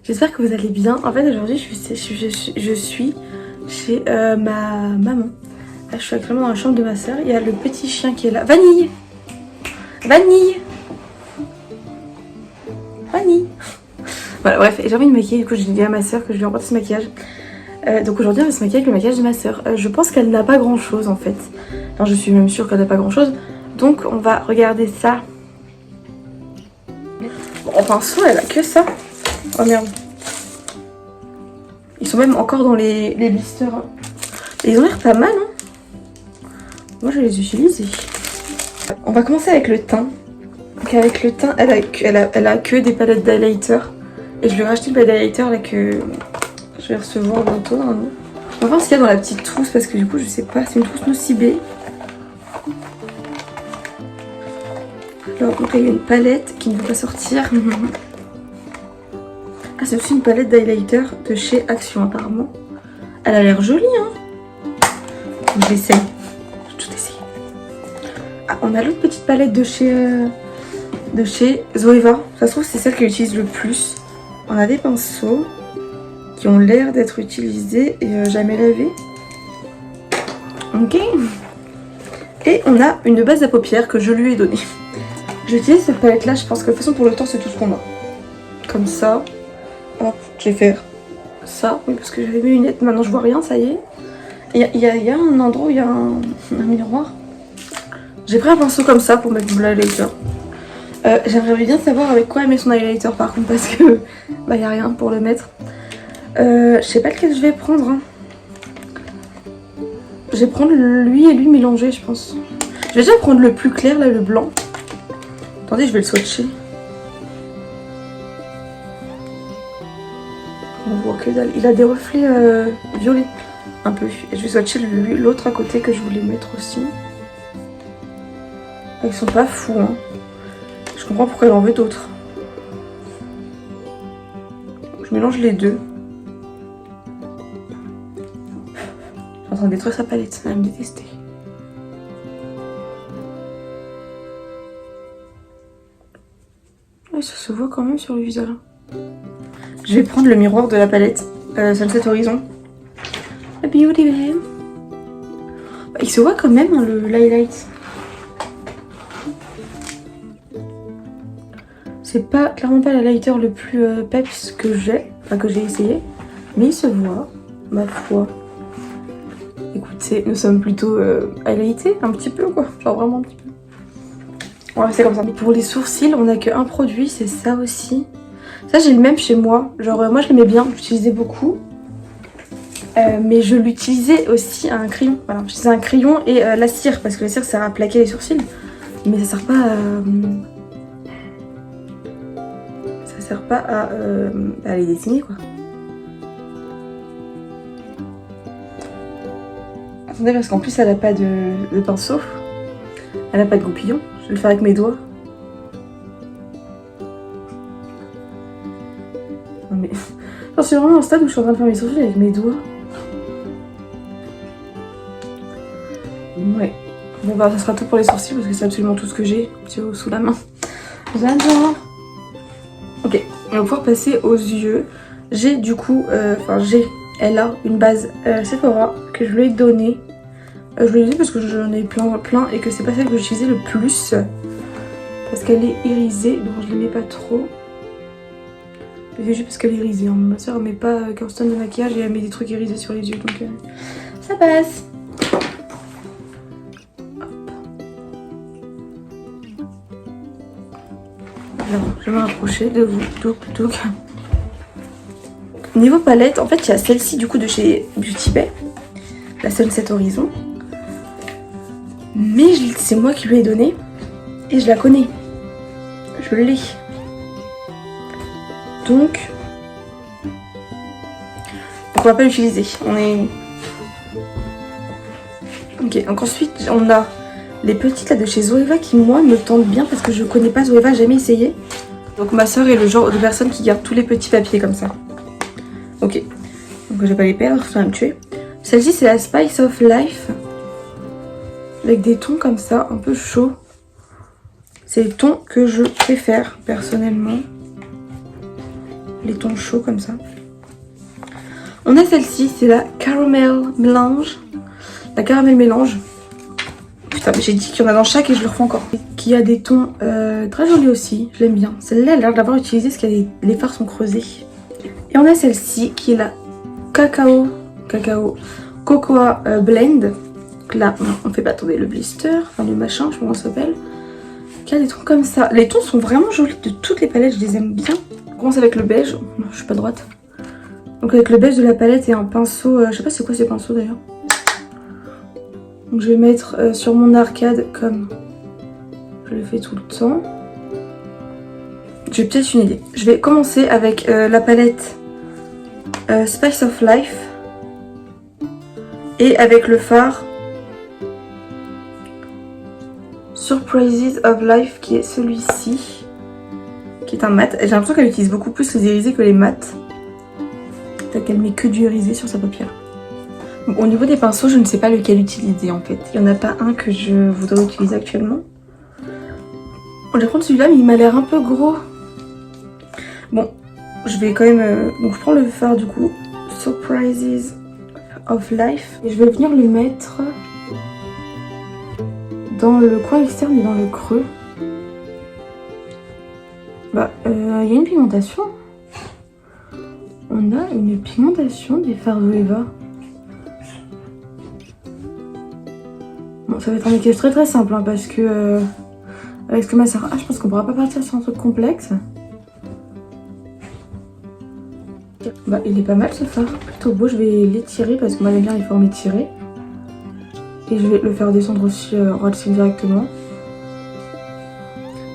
J'espère que vous allez bien. En fait aujourd'hui je suis chez ma maman. Là, je suis actuellement dans la chambre de ma soeur. Il y a le petit chien qui est là. Vanille. Vanille. Vanille. Voilà, bref, j'ai envie de me maquiller. Du coup j'ai dit à ma soeur que je lui emporte ce maquillage. Donc aujourd'hui on va se maquiller avec le maquillage de ma soeur. Je pense qu'elle n'a pas grand chose en fait. Enfin je suis même sûre qu'elle n'a pas grand chose. Donc on va regarder ça. Bon, en pinceau elle a que ça. Oh merde. Ils sont même encore dans les blisters. Et ils ont l'air pas mal, hein. Moi je vais les utiliser. On va commencer avec le teint. Donc avec le teint, elle a que des palettes d'highlighter. Et je lui ai racheté une palette d'highlighter là que je vais recevoir bientôt normalement. On va voir ce qu'il y a dans la petite trousse parce que du coup je sais pas, c'est une trousse Nocibé. Alors donc là il y a une palette qui ne veut pas sortir. Ah c'est aussi une palette d'highlighter de chez Action apparemment. Elle a l'air jolie hein. Je l'essaye. Je vais tout essayer. Ah on a l'autre petite palette de chez Zoeva. Ça se trouve c'est celle qu'elle utilise le plus. On a des pinceaux qui ont l'air d'être utilisés et jamais lavés. Ok. Et on a une base à paupières que je lui ai donnée. Je vais utiliser cette palette là, je pense que de toute façon pour le temps c'est tout ce qu'on a. Comme ça. Hop, je vais faire ça, oui parce que j'avais mes lunettes, maintenant je vois rien, ça y est. Il y a un endroit où il y a un miroir. J'ai pris un pinceau comme ça pour mettre mon highlighter. J'aimerais bien savoir avec quoi elle met son highlighter par contre parce que bah y a rien pour le mettre. Je sais pas lequel je vais prendre. Hein. Je vais prendre lui et lui mélangé je pense. Je vais déjà prendre le plus clair là, le blanc. Attendez, je vais le swatcher. On voit que dalle. Il a des reflets violets un peu. Et je vais swatcher l'autre à côté que je voulais mettre aussi. Ils sont pas fous hein. Je comprends pourquoi elle en veut d'autres. Je mélange les deux. Je suis en train de détruire sa palette, ça va me détester. Ouais, ça se voit quand même sur le visage. Je vais prendre le miroir de la palette Sunset Horizon. La beauty babe. Bah, il se voit quand même hein, le highlight. C'est pas clairement pas l'highlighter le plus peps que j'ai, enfin que j'ai essayé, mais il se voit, ma foi. Écoutez, nous sommes plutôt highlightés un petit peu quoi, genre vraiment un petit peu. Voilà, c'est comme ça. Pour les sourcils, on a qu'un produit, c'est ça aussi. Ça j'ai le même chez moi, genre moi je l'aimais bien, j'utilisais beaucoup. Mais je l'utilisais aussi à un crayon, voilà, j'utilisais un crayon et la cire, parce que la cire sert à plaquer les sourcils, mais ça sert pas à les dessiner quoi. Attendez parce qu'en plus elle a pas de pinceau, elle a pas de goupillon, je vais le faire avec mes doigts. Non mais j'en suis vraiment au stade où je suis en train de faire mes sourcils avec mes doigts. Ouais. Bon bah ça sera tout pour les sourcils parce que c'est absolument tout ce que j'ai sous la main. J'adore. Ok, on va pouvoir passer aux yeux. J'ai du coup, elle a une base Sephora que je lui ai donnée. Je lui ai dit parce que j'en ai plein et que c'est pas celle que j'utilisais le plus. Parce qu'elle est irisée, donc je ne l'aimais pas trop. C'est juste parce qu'elle est irisée. Hein. Ma soeur elle met pas Kirsten de maquillage et elle met des trucs irisés sur les yeux, donc ça passe. Alors, je vais me rapprocher de vous. Donc. Niveau palette, en fait, il y a celle-ci du coup de chez Beauty Bay, la Sunset Horizon. Mais c'est moi qui lui ai donné et je la connais. Je l'ai. Donc, on va pas l'utiliser. On est. Ok, donc ensuite, on a les petites là de chez Zoeva qui moi me tentent bien parce que je connais pas Zoeva, jamais essayé. Donc ma soeur est le genre de personne qui garde tous les petits papiers comme ça. Ok, donc je vais pas les perdre, ça va me tuer. Celle-ci c'est la Spice of Life. Avec des tons comme ça, un peu chauds. C'est les tons que je préfère personnellement. les tons chauds comme ça. On a celle-ci, c'est la Caramel Mélange. La Caramel Mélange. Putain, mais j'ai dit qu'il y en a dans chaque et je le refais encore. Qui a des tons très jolis aussi, je l'aime bien. Celle-là, elle a l'air d'avoir utilisé parce que les fards sont creusés. Et on a celle-ci qui est la Cacao Cocoa Blend. Là, on fait pas tomber le blister, enfin le machin, je sais pas comment ça s'appelle. Qui a des tons comme ça. Les tons sont vraiment jolis de toutes les palettes, je les aime bien. On commence avec le beige. Non, je suis pas droite. Donc avec le beige de la palette et un pinceau, je sais pas c'est quoi ces pinceaux d'ailleurs. Donc je vais mettre sur mon arcade comme je le fais tout le temps. J'ai peut-être une idée. Je vais commencer avec la palette Spice of Life et avec le fard Surprises of Life qui est celui-ci, qui est un mat. J'ai l'impression qu'elle utilise beaucoup plus les irisés que les mats. Peut-être qu'elle met que du irisé sur sa paupière. Au niveau des pinceaux, je ne sais pas lequel utiliser en fait. Il n'y en a pas un que je voudrais utiliser actuellement. On va prendre celui-là, mais il m'a l'air un peu gros. Bon, je vais quand même... donc je prends le fard du coup, Surprises of Life. Et je vais venir le mettre dans le coin externe et dans le creux. Bah, il y a une pigmentation. On a une pigmentation des fards Zoeva. Bon, ça va être un maquillage très très simple hein, parce que avec ce que ma soeur a, je pense qu'on pourra pas partir sur un truc complexe. Bah, il est pas mal ce fard, plutôt beau. Je vais l'étirer parce que moi j'aime bien les formes étirées. Et je vais le faire descendre aussi roll-seal directement.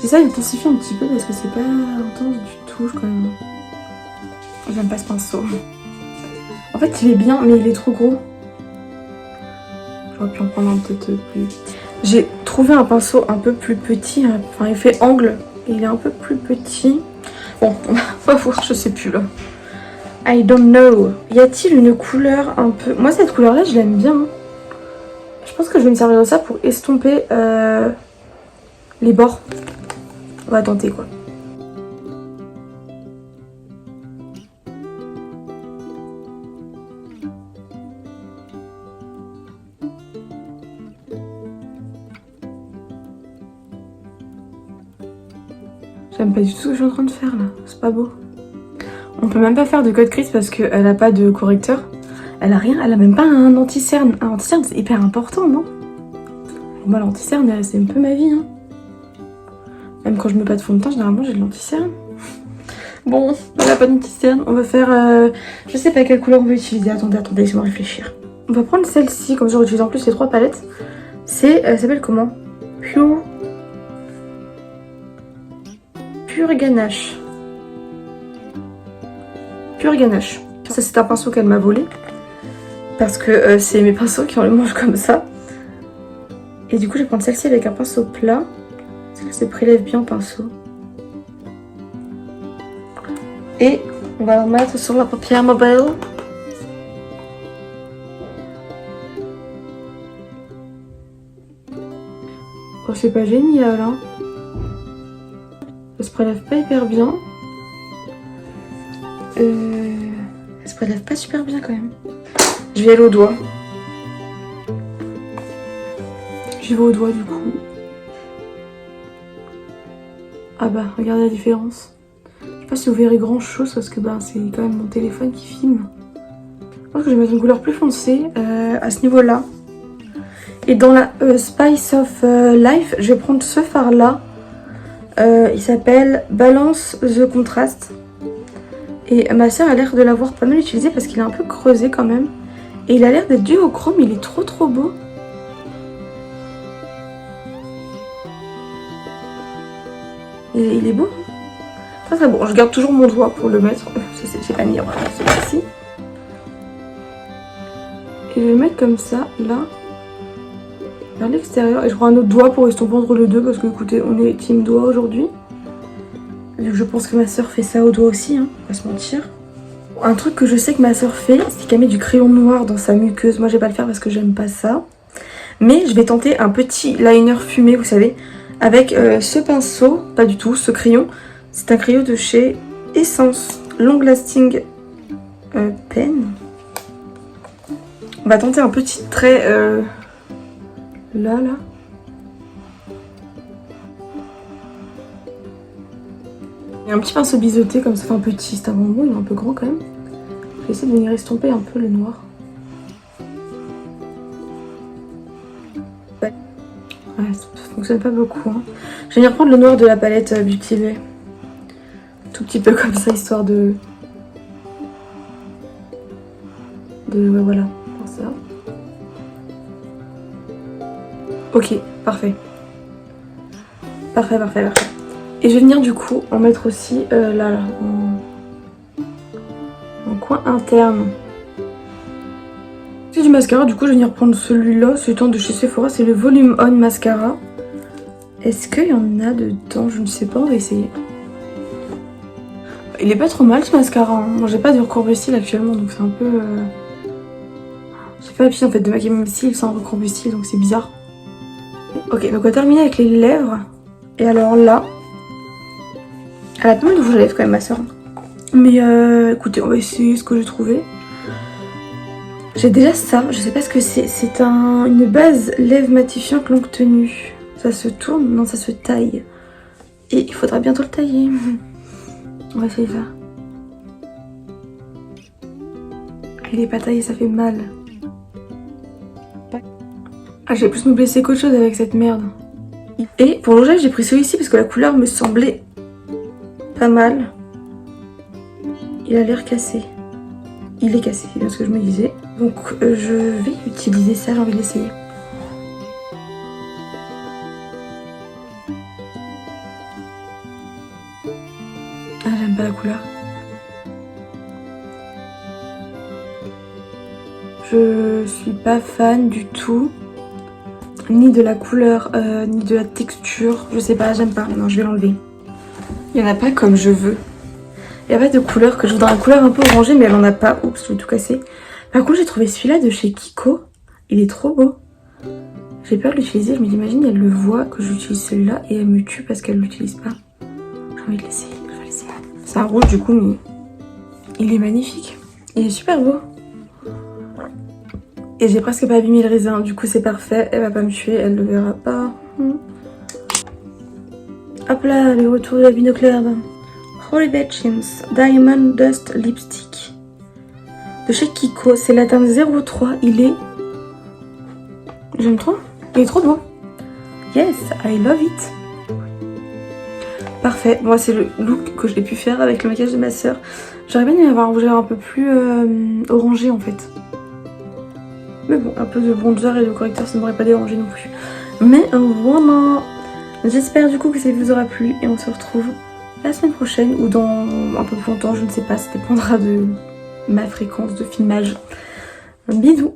J'essaie d'intensifier un petit peu parce que c'est pas intense du tout quand même. J'aime pas ce pinceau. En fait il est bien mais il est trop gros. J'aurais pu en prendre un peut-être plus. J'ai trouvé un pinceau un peu plus petit. Enfin il fait angle et il est un peu plus petit. Bon on va voir, je sais plus là. I don't know. Y a-t-il une couleur un peu... Moi cette couleur là je l'aime bien. Je pense que je vais me servir de ça pour estomper les bords. On va tenter quoi. J'aime pas du tout ce que je suis en train de faire là, c'est pas beau. On peut même pas faire de code crease parce qu'elle a pas de correcteur. Elle a rien, elle a même pas un anti-cerne. Un anti-cerne c'est hyper important, non? Moi l'anti-cerne c'est un peu ma vie hein. Même quand je mets pas de fond de teint, généralement j'ai de l'anti-cerne. Bon, elle a pas d'anti-cerne, on va faire... je sais pas quelle couleur on va utiliser, attendez, laissez-moi réfléchir. On va prendre celle-ci, comme ça j'utilise en plus les 3 palettes. C'est, elle s'appelle comment? Pure Ganache. Pure Ganache. Ça c'est un pinceau qu'elle m'a volé. Parce que c'est mes pinceaux qui ont le manche comme ça. Et du coup je vais prendre celle-ci avec un pinceau plat. Parce que ça prélève bien le pinceau. Et on va la mettre sur la paupière mobile. Oh c'est pas génial hein. Ça se prélève pas hyper bien. Ça se prélève pas super bien quand même. Je vais aller au doigt. J'y vais au doigt du coup. Ah bah regardez la différence. Je sais pas si vous verrez grand chose parce que bah, c'est quand même mon téléphone qui filme. Je pense que je vais mettre une couleur plus foncée à ce niveau là. Et dans la Spice of Life, je vais prendre ce fard là. Il s'appelle Balance the Contrast. Et ma soeur a l'air de l'avoir pas mal utilisé parce qu'il est un peu creusé quand même. Et il a l'air d'être duochrome, il est trop trop beau. Et il est beau. Très très beau. Je garde toujours mon doigt pour le mettre. J'ai pas mis celui-ci. Et je vais le mettre comme ça, là. Vers l'extérieur. Et je prends un autre doigt pour estomper entre les deux. Parce que écoutez, on est team doigt aujourd'hui. Je pense que ma soeur fait ça au doigt aussi, hein, on va se mentir. Un truc que je sais que ma soeur fait, c'est qu'elle met du crayon noir dans sa muqueuse. Moi je vais pas le faire parce que j'aime pas ça. Mais je vais tenter un petit liner fumé, vous savez, avec ce pinceau, pas du tout, ce crayon. C'est un crayon de chez Essence. Long Lasting Pen. On va tenter un petit trait là. Il y a un petit pinceau biseauté comme ça, fait un petit, c'est un bonbon, il est un peu grand quand même. Je vais essayer de venir estomper un peu le noir. Ouais, ça fonctionne pas beaucoup. Hein. Je vais venir prendre le noir de la palette Beauty Bay. Tout petit peu comme ça, histoire de... Ouais, voilà, pour ça. Ok, parfait. Parfait. Et je vais venir du coup en mettre aussi là, en coin interne. C'est du mascara, du coup je vais venir prendre celui-là, c'est de chez Sephora, c'est le Volume On Mascara. Est-ce qu'il y en a dedans? Je ne sais pas, on va essayer. Il est pas trop mal ce mascara, hein. Moi j'ai pas de recourbe cils actuellement, donc c'est un peu... J'ai pas l'habitude en fait de maquiller mes cils sans recourbe cils, donc c'est bizarre. Ok, donc on va terminer avec les lèvres. Et alors là... Elle a pas mal de rouge à lèvres quand même ma soeur. Mais écoutez, on va essayer ce que j'ai trouvé. J'ai déjà ça, je sais pas ce que c'est. C'est une base lèvres matifiante longue tenue. Ça se tourne? Non, ça se taille. Et il faudra bientôt le tailler. On va essayer ça. Il est pas taillé, ça fait mal. Ah, j'ai plus me blesser qu'autre chose avec cette merde. Et pour l'onglet, j'ai pris celui-ci parce que la couleur me semblait pas mal. Il a l'air cassé. Il est cassé, c'est bien ce que je me disais. Donc je vais utiliser ça, j'ai envie de l'essayer. Ah, j'aime pas la couleur. Je suis pas fan du tout. Ni de la couleur, ni de la texture. Je sais pas, j'aime pas. Non, je vais l'enlever. Il y en a pas comme je veux. Il n'y a pas de couleur que je voudrais, une couleur un peu orangée, mais elle en a pas. Oups, je vais tout casser. Par contre, j'ai trouvé celui-là de chez Kiko. Il est trop beau. J'ai peur de l'utiliser. Je me dis, imagine, elle le voit que j'utilise celui-là et elle me tue parce qu'elle l'utilise pas. J'ai envie de l'essayer. Je vais l'essayer. C'est un rouge du coup, mais il est magnifique. Il est super beau. Et j'ai presque pas abîmé le raisin. Du coup, c'est parfait. Elle va pas me tuer. Elle le verra pas. Hop là, le retour de la binoclère. Holiday Chintz Diamond Dust Lipstick de chez Kiko, c'est la teinte 03, il est... J'aime trop, il est trop beau. Yes, I love it. Parfait, moi c'est le look que j'ai pu faire avec le maquillage de ma soeur. J'aurais bien aimé avoir un rouge à lèvres un peu plus orangé en fait. Mais bon, un peu de bronzer et de correcteur ça ne m'aurait pas dérangé non plus. Mais voilà, j'espère du coup que ça vous aura plu et on se retrouve la semaine prochaine ou dans un peu plus longtemps, je ne sais pas, ça dépendra de ma fréquence de filmage. Bisous.